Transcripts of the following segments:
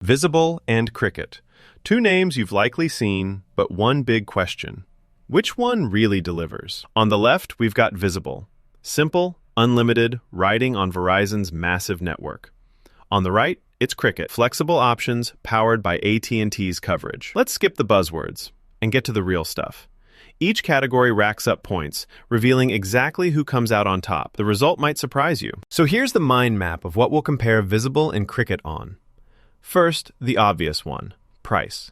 Visible and Cricket. Two names you've likely seen, but one big question. Which one really delivers? On the left, we've got Visible. Simple, unlimited, riding on Verizon's massive network. On the right, it's Cricket. Flexible options powered by AT&T's coverage. Let's skip the buzzwords and get to the real stuff. Each category racks up points, revealing exactly who comes out on top. The result might surprise you. So here's the mind map of what we'll compare Visible and Cricket on. First, the obvious one, price.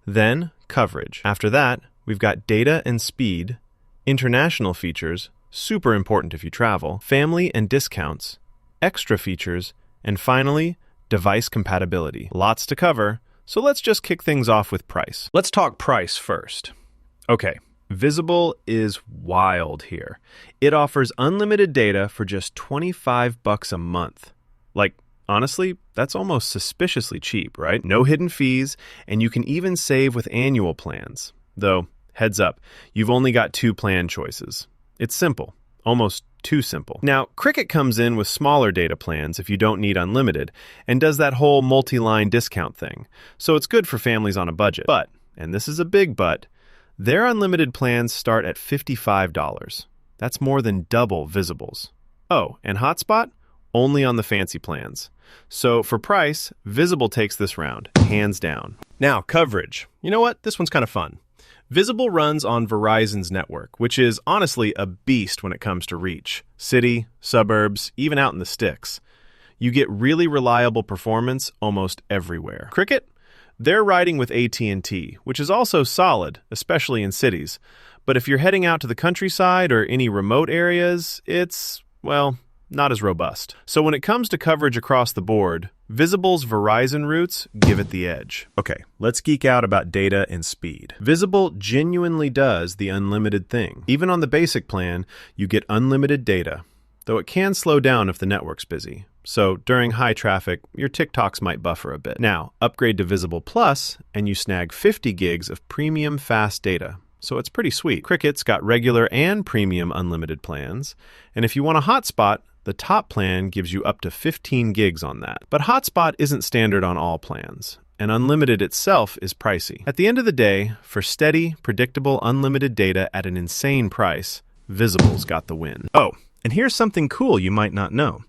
Then, coverage. After that, we've got data and speed, international features, super important if you travel, family and discounts, extra features, and finally, device compatibility. Lots to cover, so let's just kick things off with price. Let's talk price first. Okay, Visible is wild here. It offers unlimited data for just $25 a month. Like, honestly, that's almost suspiciously cheap, right? No hidden fees, and you can even save with annual plans. Though, heads up, you've only got two plan choices. It's simple, almost too simple. Now, Cricket comes in with smaller data plans if you don't need unlimited, and does that whole multi-line discount thing. So it's good for families on a budget. But, and this is a big but, their unlimited plans start at $55. That's more than double Visible's. Oh, and Hotspot? Only on the fancy plans. So for price, Visible takes this round, hands down. Now, coverage. You know what? This one's kind of fun. Visible runs on Verizon's network, which is honestly a beast when it comes to reach. City, suburbs, even out in the sticks. You get really reliable performance almost everywhere. Cricket? They're riding with AT&T, which is also solid, especially in cities. But if you're heading out to the countryside or any remote areas, it's, well, not as robust. So when it comes to coverage across the board, Visible's Verizon roots give it the edge. Okay, let's geek out about data and speed. Visible genuinely does the unlimited thing. Even on the basic plan, you get unlimited data, though it can slow down if the network's busy. So during high traffic, your TikToks might buffer a bit. Now, upgrade to Visible Plus, and you snag 50 gigs of premium fast data. So it's pretty sweet. Cricket's got regular and premium unlimited plans, and if you want a hotspot, the top plan gives you up to 15 gigs on that. But hotspot isn't standard on all plans, and unlimited itself is pricey. At the end of the day, for steady, predictable, unlimited data at an insane price, Visible's got the win. Oh, and here's something cool you might not know.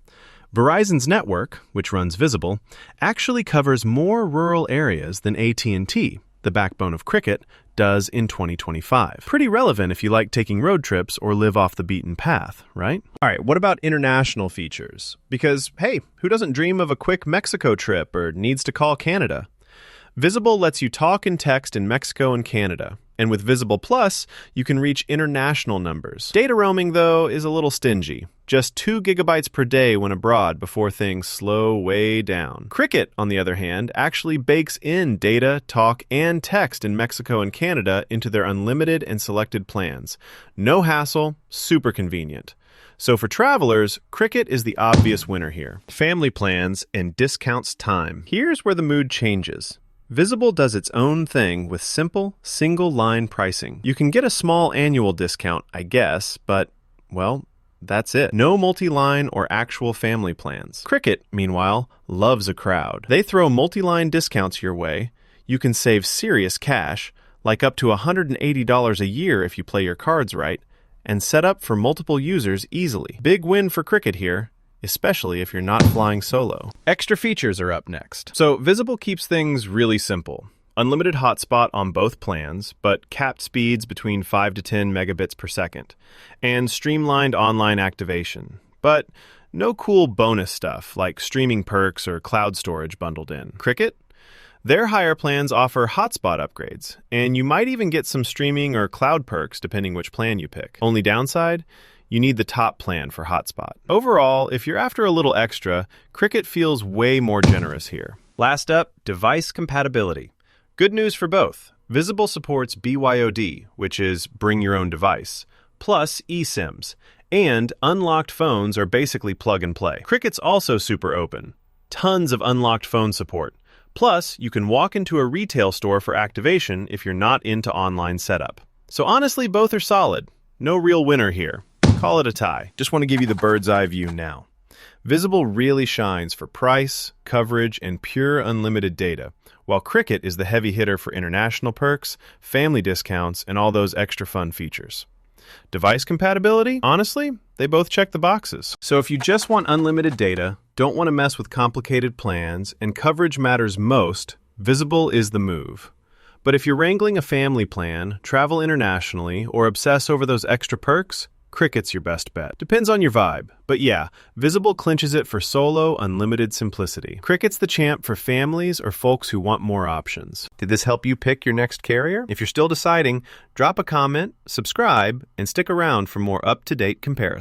Verizon's network, which runs Visible, actually covers more rural areas than AT&T, the backbone of Cricket, does in 2025. Pretty relevant if you like taking road trips or live off the beaten path, right? All right, what about international features? Because, hey, who doesn't dream of a quick Mexico trip or needs to call Canada? Visible lets you talk and text in Mexico and Canada. And with Visible Plus, you can reach international numbers. Data roaming, though, is a little stingy. Just 2 gigabytes per day when abroad before things slow way down. Cricket, on the other hand, actually bakes in data, talk, and text in Mexico and Canada into their unlimited and selected plans. No hassle, super convenient. So for travelers, Cricket is the obvious winner here. Family plans and discounts time. Here's where the mood changes. Visible does its own thing with simple, single-line pricing. You can get a small annual discount, I guess, but, well, that's it. No multi-line or actual family plans. Cricket, meanwhile, loves a crowd. They throw multi-line discounts your way. You can save serious cash, like up to $180 a year if you play your cards right, and set up for multiple users easily. Big win for Cricket here, especially if you're not flying solo. Extra features are up next. So Visible keeps things really simple. Unlimited hotspot on both plans, but capped speeds between 5 to 10 megabits per second. And streamlined online activation. But no cool bonus stuff like streaming perks or cloud storage bundled in. Cricket? Their higher plans offer hotspot upgrades, and you might even get some streaming or cloud perks depending which plan you pick. Only downside? You need the top plan for hotspot. Overall, if you're after a little extra, Cricket feels way more generous here. Last up, device compatibility. Good news for both. Visible supports BYOD, which is bring your own device, plus eSIMs, and unlocked phones are basically plug and play. Cricket's also super open. Tons of unlocked phone support. Plus, you can walk into a retail store for activation if you're not into online setup. So honestly, both are solid. No real winner here. Call it a tie. Just want to give you the bird's eye view now. Visible really shines for price, coverage, and pure unlimited data, while Cricket is the heavy hitter for international perks, family discounts, and all those extra fun features. Device compatibility? Honestly, they both check the boxes. So if you just want unlimited data, don't want to mess with complicated plans, and coverage matters most, Visible is the move. But if you're wrangling a family plan, travel internationally, or obsess over those extra perks, Cricket's your best bet. Depends on your vibe. But yeah, Visible clinches it for solo, unlimited simplicity. Cricket's the champ for families or folks who want more options. Did this help you pick your next carrier? If you're still deciding, drop a comment, subscribe, and stick around for more up-to-date comparisons.